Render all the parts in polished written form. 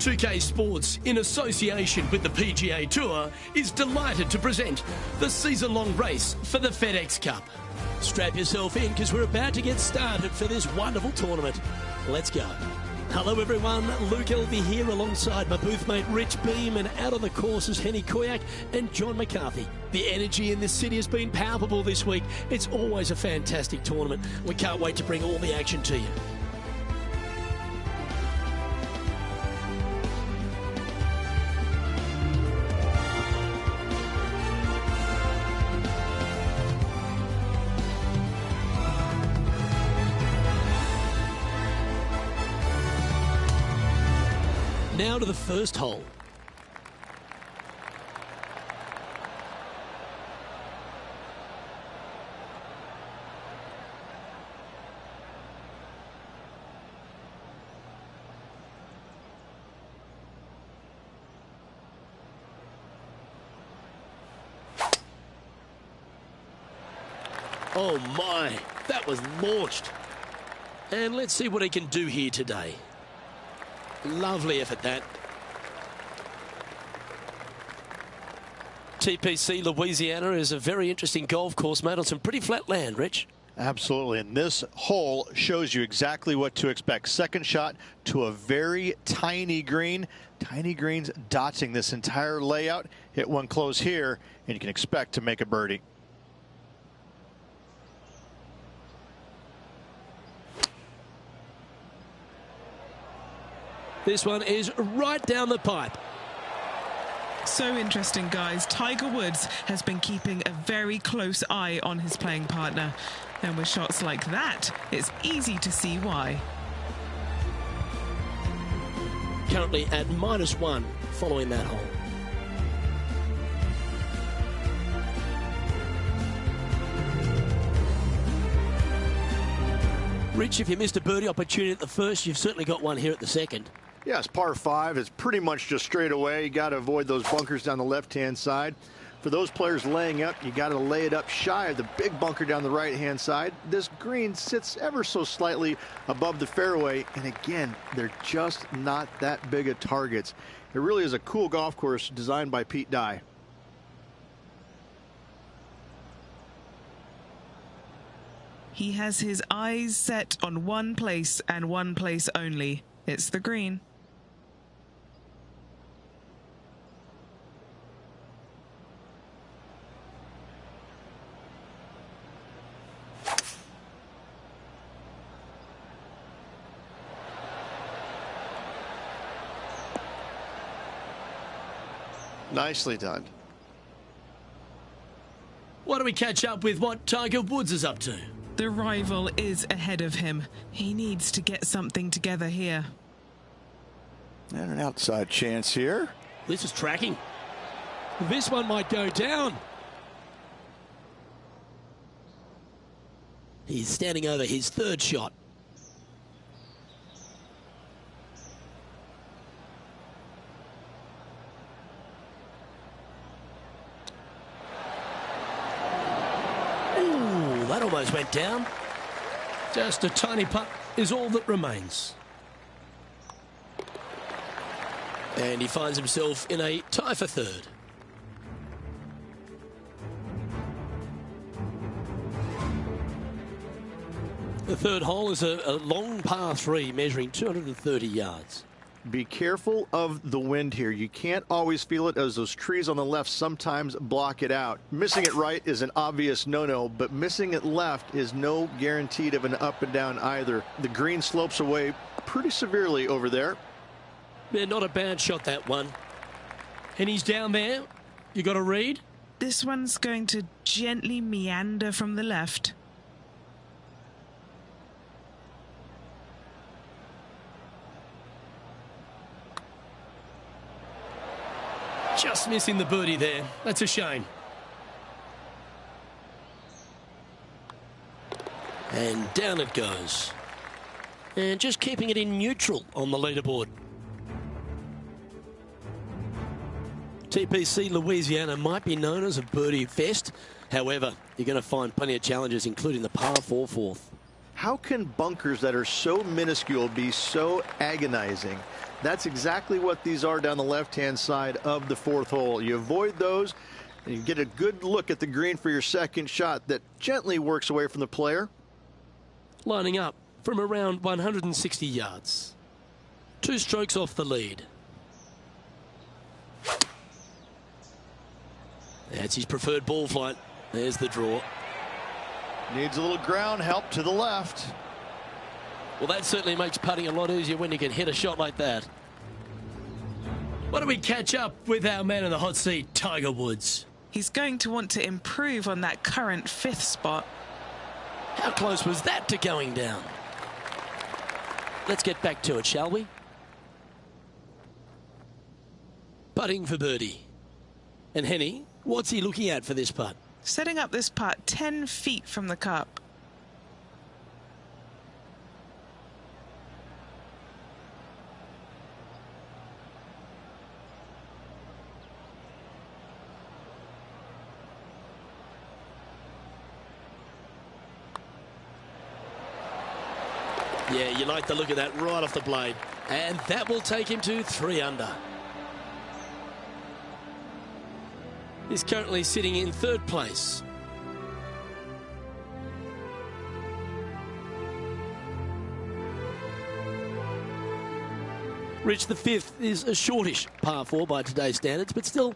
2K Sports, in association with the PGA Tour, is delighted to present the season-long race for the FedEx Cup. Strap yourself in because we're about to get started for this wonderful tournament. Let's go. Hello everyone, Luke Elvey here alongside my booth mate Rich Beam, and out on the course is Henny Koyak and John McCarthy. The energy in this city has been palpable this week. It's always a fantastic tournament. We can't wait to bring all the action to you. Now to the first hole. Oh my, that was launched. And let's see what he can do here today. Lovely effort, that. TPC Louisiana is a very interesting golf course, mate, on some pretty flat land, Rich. Absolutely, and this hole shows you exactly what to expect. Second shot to a very tiny green. Tiny greens dotting this entire layout. Hit one close here, and you can expect to make a birdie. This one is right down the pipe. So interesting, guys. Tiger Woods has been keeping a very close eye on his playing partner. And with shots like that, it's easy to see why. Currently at -1 following that hole. Rich, if you missed a birdie opportunity at the first, you've certainly got one here at the second. Yes, par 5 is pretty much just straight away. You got to avoid those bunkers down the left-hand side. For those players laying up, you got to lay it up shy of the big bunker down the right-hand side. This green sits ever so slightly above the fairway, and again, they're just not that big of targets. It really is a cool golf course designed by Pete Dye. He has his eyes set on one place and one place only. It's the green. Nicely done. Why don't we catch up with what Tiger Woods is up to? The rival is ahead of him. He needs to get something together here. And an outside chance here. This is tracking. This one might go down. He's standing over his third shot. Ooh, that almost went down. Just a tiny putt is all that remains. And he finds himself in a tie for third. The third hole is a long par 3 measuring 230 yards. Be careful of the wind here. You can't always feel it, as those trees on the left sometimes block it out. Missing it right is an obvious no-no, but missing it left is no guarantee of an up and down either. The green slopes away pretty severely over there. Yeah, not a bad shot, that one. And he's down there. You got a read? This one's going to gently meander from the left. Just missing the birdie there. That's a shame. And down it goes. And just keeping it in neutral on the leaderboard. TPC Louisiana might be known as a birdie fest. However, you're going to find plenty of challenges, including the par 4 fourth. How can bunkers that are so minuscule be so agonizing? That's exactly what these are down the left-hand side of the fourth hole. You avoid those, and you get a good look at the green for your second shot that gently works away from the player. Lining up from around 160 yards. 2 strokes off the lead. That's his preferred ball flight. There's the draw. Needs a little ground help to the left. Well, that certainly makes putting a lot easier when you can hit a shot like that. Why don't we catch up with our man in the hot seat, Tiger Woods? He's going to want to improve on that current 5th spot. How close was that to going down? Let's get back to it, shall we? Putting for birdie. And Henny, what's he looking at for this putt? Setting up this putt 10 feet from the cup. Yeah, you like the look of that right off the blade. And that will take him to 3 under. He's currently sitting in 3rd place. Rich, the 5th is a shortish par 4 by today's standards, but still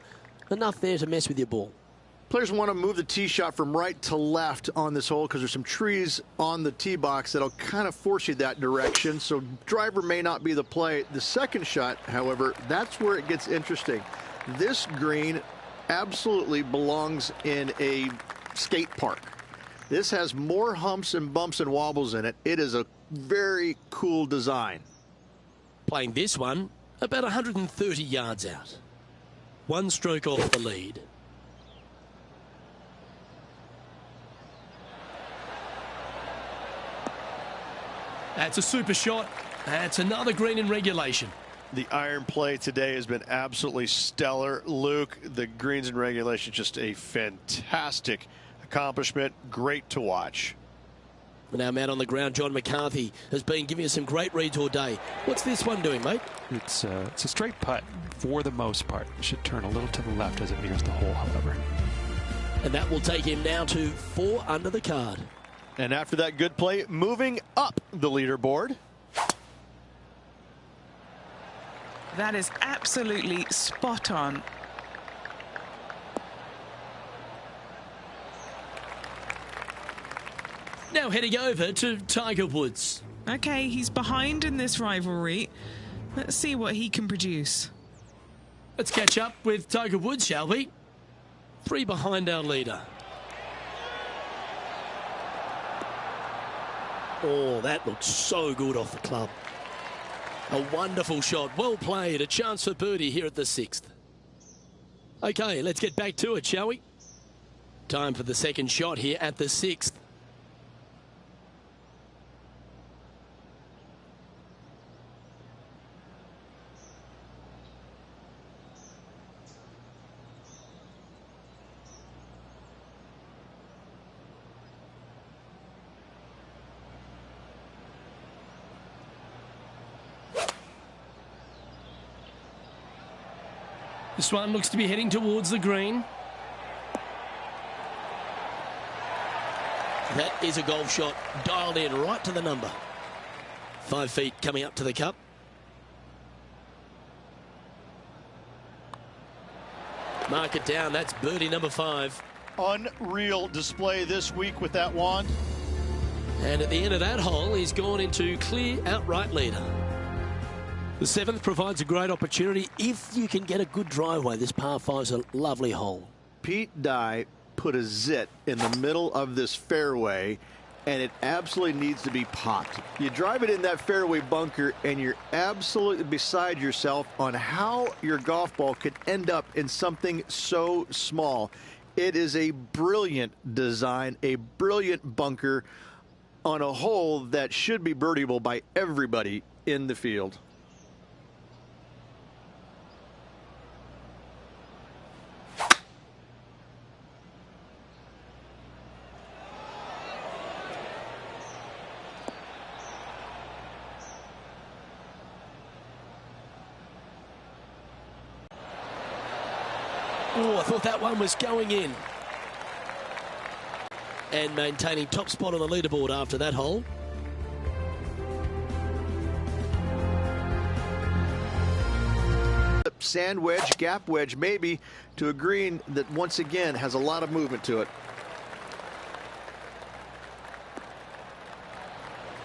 enough there to mess with your ball. Players want to move the tee shot from right to left on this hole because there's some trees on the tee box that'll kind of force you that direction. So driver may not be the play. The second shot, however, that's where it gets interesting. This green absolutely belongs in a skate park. This has more humps and bumps and wobbles in it. It is a very cool design. Playing this one about 130 yards out. 1 stroke off the lead. That's a super shot. That's another green in regulation. The iron play today has been absolutely stellar. Luke, the greens in regulation, just a fantastic accomplishment. Great to watch. And our man on the ground, John McCarthy, has been giving us some great reads all day. What's this one doing, mate? It's a straight putt for the most part. It should turn a little to the left as it nears the hole, however. And that will take him now to 4 under the card. And after that good play, moving up the leaderboard. That is absolutely spot on. Now heading over to Tiger Woods. Okay, he's behind in this rivalry. Let's see what he can produce. Let's catch up with Tiger Woods, shall we? 3 behind our leader. Oh, that looks so good off the club. A wonderful shot. Well played. A chance for birdie here at the 6th. Okay, let's get back to it, shall we? Time for the second shot here at the 6th. This one looks to be heading towards the green. That is a golf shot dialed in right to the number. 5 feet coming up to the cup. Mark it down. That's birdie number 5. Unreal display this week with that wand. And at the end of that hole, he's gone into clear outright leader. The 7th provides a great opportunity if you can get a good driveway. This par 5 is a lovely hole. Pete Dye put a zit in the middle of this fairway, and it absolutely needs to be popped. You drive it in that fairway bunker, and you're absolutely beside yourself on how your golf ball could end up in something so small. It is a brilliant design, a brilliant bunker on a hole that should be birdieable by everybody in the field. Oh, I thought that one was going in. And maintaining top spot on the leaderboard after that hole. Sand wedge, gap wedge, maybe, to a green that once again has a lot of movement to it.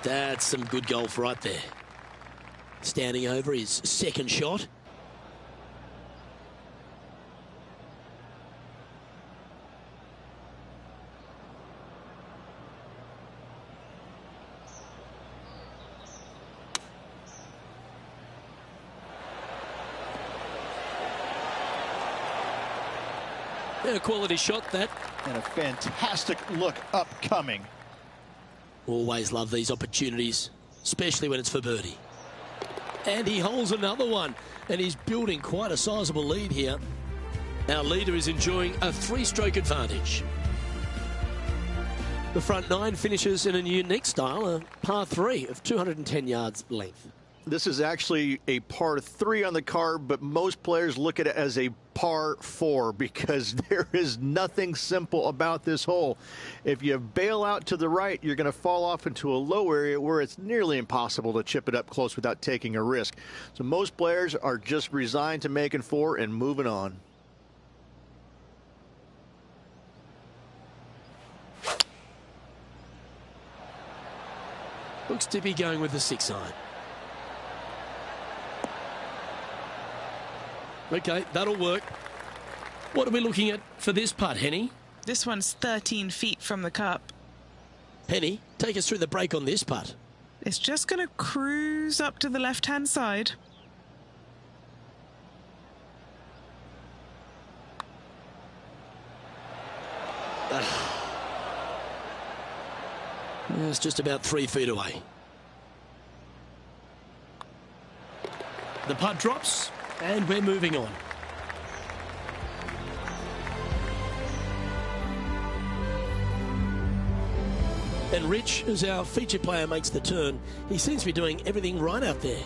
That's some good golf right there. Standing over his second shot. A quality shot, that. And a fantastic look upcoming. Always love these opportunities, especially when it's for birdie. And he holds another one, and he's building quite a sizable lead here. Our leader is enjoying a 3-stroke advantage. The front 9 finishes in a unique style, a par 3 of 210 yards length. This is actually a par 3 on the card, but most players look at it as a par 4 because there is nothing simple about this hole. If you bail out to the right, you're going to fall off into a low area where it's nearly impossible to chip it up close without taking a risk. So most players are just resigned to making 4 and moving on. Looks to be going with the 6-iron. Okay, that'll work. What are we looking at for this putt, Henny? This one's 13 feet from the cup. Henny, take us through the break on this putt. It's just going to cruise up to the left-hand side. It's just about 3 feet away. The putt drops, and we're moving on. And Rich, as our featured player makes the turn, he seems to be doing everything right out there.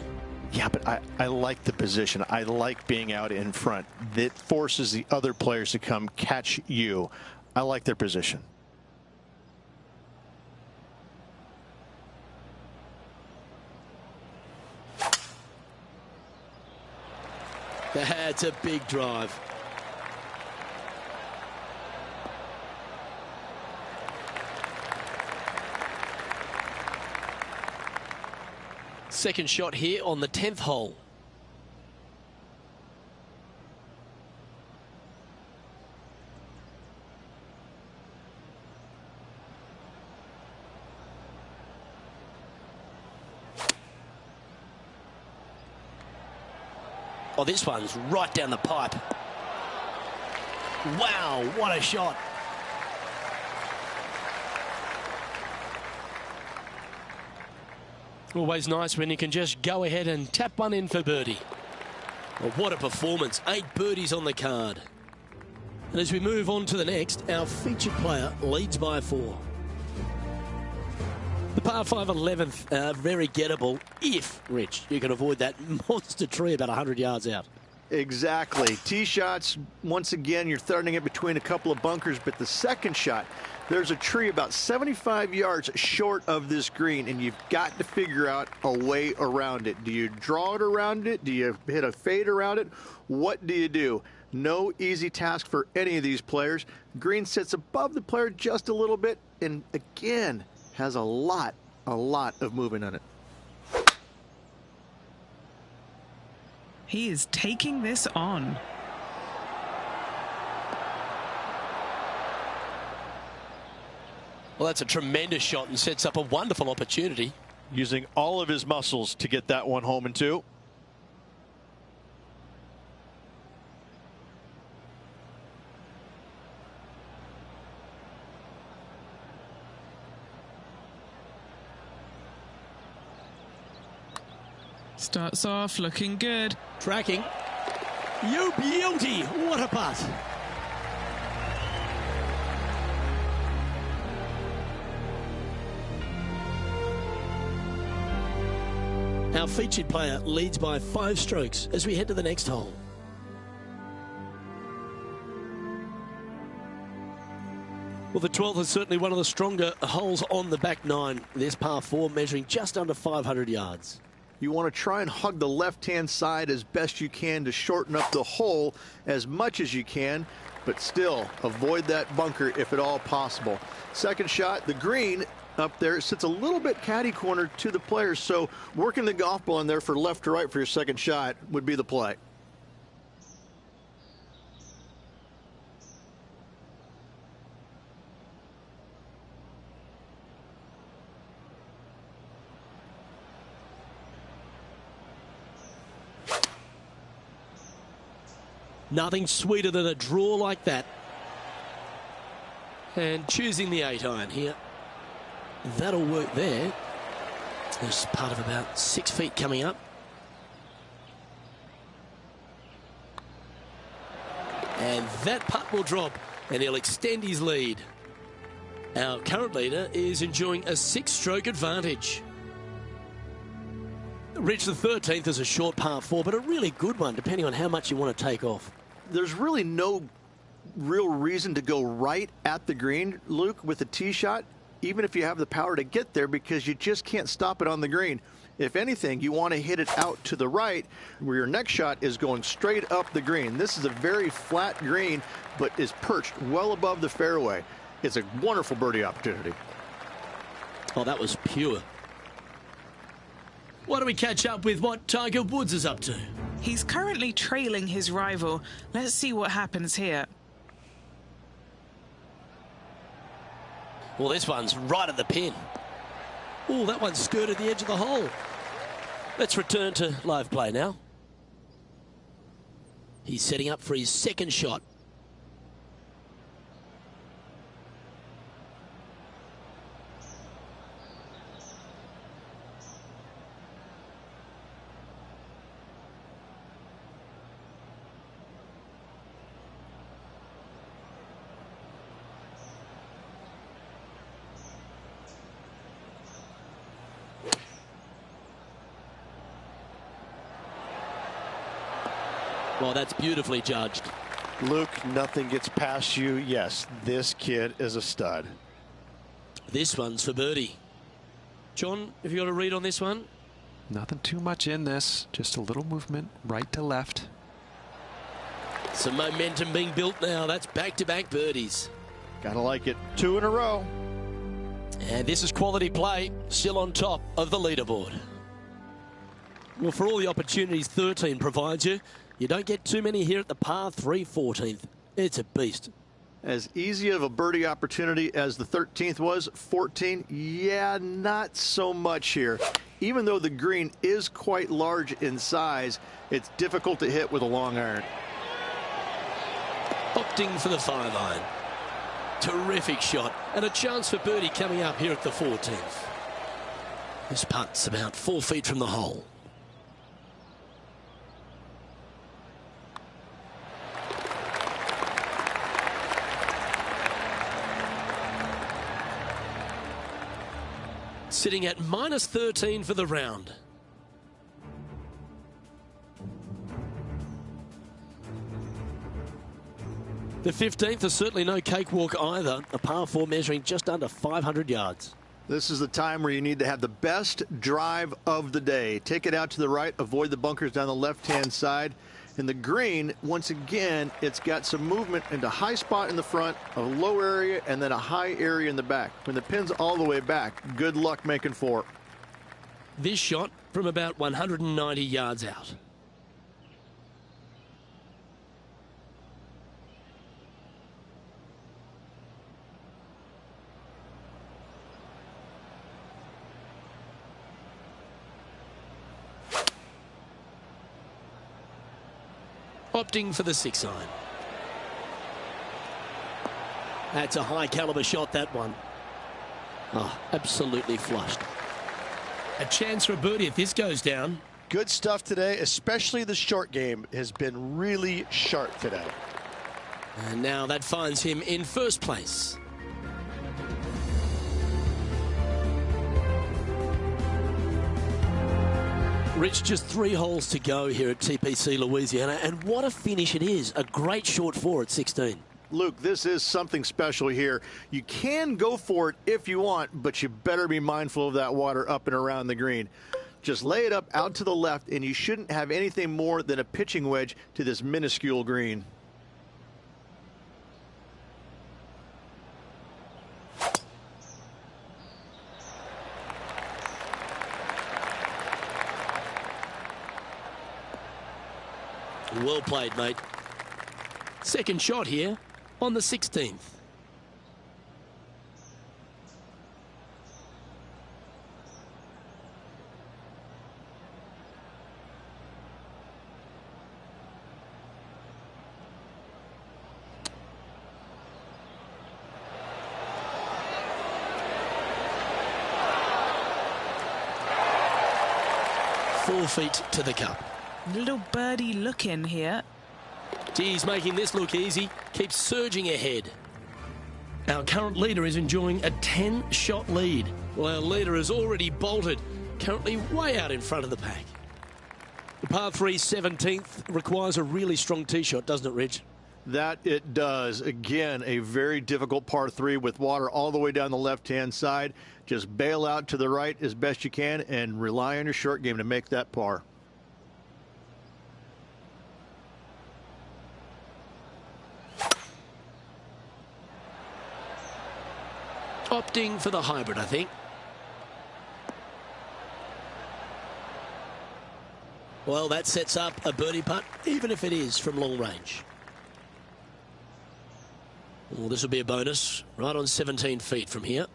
Yeah, but I like the position. I like being out in front. That forces the other players to come catch you. I like their position. That's a big drive. Second shot here on the 10th hole. Oh, this one's right down the pipe. Wow, what a shot. Always nice when you can just go ahead and tap one in for birdie. Well, what a performance. 8 birdies on the card. And as we move on to the next, our featured player leads by 4. The par 5 11th, very gettable if, Rich, you can avoid that monster tree about 100 yards out. Exactly. Tee shots, once again, you're threading it between a couple of bunkers, but the second shot, there's a tree about 75 yards short of this green, and you've got to figure out a way around it. Do you draw it around it? Do you hit a fade around it? What do you do? No easy task for any of these players. Green sits above the player just a little bit, and again, has a lot of movement on it. He is taking this on. Well, that's a tremendous shot and sets up a wonderful opportunity. Using all of his muscles to get that one home in 2. Starts off looking good. Tracking. You beauty! What a putt! Our featured player leads by 5 strokes as we head to the next hole. Well, the 12th is certainly one of the stronger holes on the back nine. This par 4 measuring just under 500 yards. You want to try and hug the left-hand side as best you can to shorten up the hole as much as you can, but still avoid that bunker if at all possible. Second shot, the green up there sits a little bit caddy corner to the players, so working the golf ball in there for left to right for your second shot would be the play. Nothing sweeter than a draw like that. And choosing the 8-iron here. That'll work there. There's part of about 6 feet coming up. And that putt will drop, and he'll extend his lead. Our current leader is enjoying a 6-stroke advantage. Rich, the 13th is a short par 4, but a really good one, depending on how much you want to take off. There's really no real reason to go right at the green, Luke, with a tee shot, even if you have the power to get there, because you just can't stop it on the green. If anything, you want to hit it out to the right, where your next shot is going straight up the green. This is a very flat green, but is perched well above the fairway. It's a wonderful birdie opportunity. Oh, that was pure. Why don't we catch up with what Tiger Woods is up to? He's currently trailing his rival. Let's see what happens here. Well, this one's right at the pin. Oh, that one skirted the edge of the hole. Let's return to live play now. He's setting up for his second shot. Well, that's beautifully judged. Luke, nothing gets past you. Yes, this kid is a stud. This one's for birdie. John, have you got a read on this one? Nothing too much in this. Just a little movement right to left. Some momentum being built now. That's back-to-back birdies. Gotta like it. 2 in a row. And this is quality play, still on top of the leaderboard. Well, for all the opportunities 13 provides you, you don't get too many here at the par 3 14th. It's a beast. As easy of a birdie opportunity as the 13th was, 14, yeah, not so much here. Even though the green is quite large in size, it's difficult to hit with a long iron. Opting for the 5-iron. Terrific shot, and a chance for birdie coming up here at the 14th. This putt's about 4 feet from the hole. Sitting at -13 for the round. The 15th is certainly no cakewalk either. A par 4 measuring just under 500 yards. This is the time where you need to have the best drive of the day. Take it out to the right, avoid the bunkers down the left-hand side. And the green, once again, it's got some movement into high spot in the front, a low area, and then a high area in the back. When the pin's all the way back, good luck making 4. This shot from about 190 yards out. Opting for the 6-iron. That's a high caliber shot, that one. Oh, absolutely flushed. A chance for a birdie if this goes down. Good stuff today, especially the short game has been really sharp today. And now that finds him in first place. Rich, just 3 holes to go here at TPC Louisiana, and what a finish it is. A great short 4 at 16. Luke, this is something special here. You can go for it if you want, but you better be mindful of that water up and around the green. Just lay it up out to the left, and you shouldn't have anything more than a pitching wedge to this minuscule green. Well played, mate. Second shot here on the 16th. Four feet to the cup. Little birdie look in here. He's making this look easy. Keeps surging ahead. Our current leader is enjoying a 10-shot lead. Well, our leader has already bolted, currently way out in front of the pack. The par 3 17th requires a really strong tee shot, doesn't it, Rich? That it does. Again, a very difficult par 3 with water all the way down the left-hand side. Just bail out to the right as best you can and rely on your short game to make that par. Opting for the hybrid, I think. Well, that sets up a birdie putt, even if it is from long range. Well, this will be a bonus, right on 17 feet from here.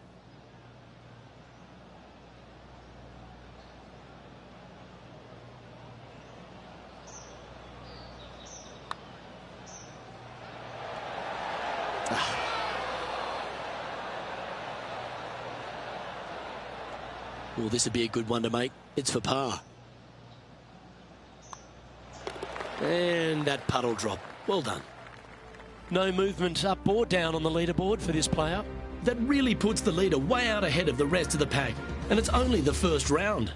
Well, this would be a good one to make. It's for par. And that putt will drop. Well done. No movement up or down on the leaderboard for this player. That really puts the leader way out ahead of the rest of the pack. And it's only the first round.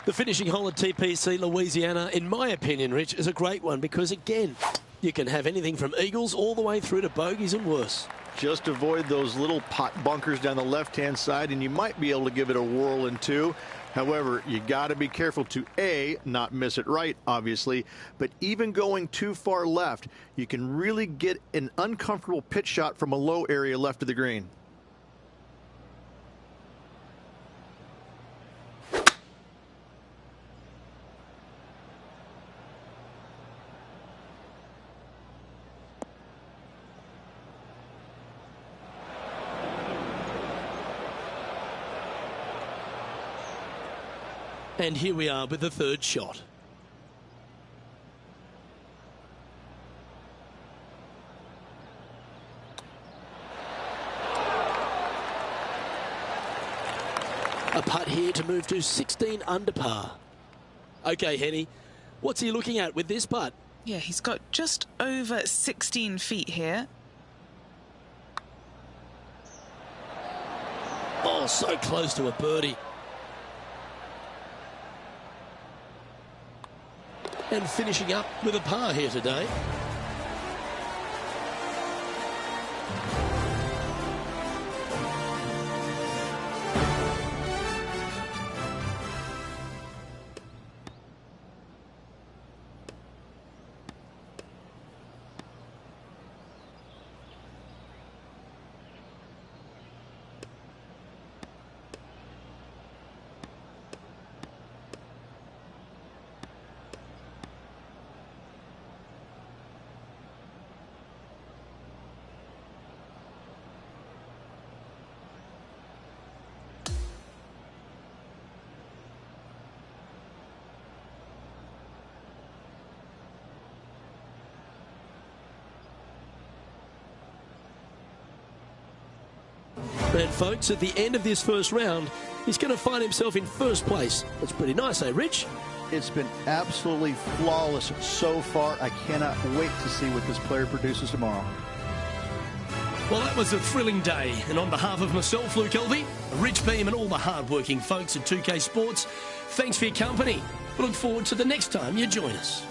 The finishing hole at TPC Louisiana, in my opinion, Rich, is a great one because, again, you can have anything from eagles all the way through to bogeys and worse. Just avoid those little pot bunkers down the left-hand side, and you might be able to give it a whirl in two. However, you got to be careful to, A, not miss it right, obviously, but even going too far left, you can really get an uncomfortable pitch shot from a low area left of the green. And here we are with the third shot. A putt here to move to 16 under par. Okay, Henny, what's he looking at with this putt? Yeah, he's got just over 16 feet here. Oh, so close to a birdie. And finishing up with a par here today. And folks, at the end of this first round, he's going to find himself in first place. That's pretty nice, eh, Rich? It's been absolutely flawless so far. I cannot wait to see what this player produces tomorrow. Well, that was a thrilling day. And on behalf of myself, Luke Elvey, Rich Beam, and all the hard-working folks at 2K Sports, thanks for your company. We look forward to the next time you join us.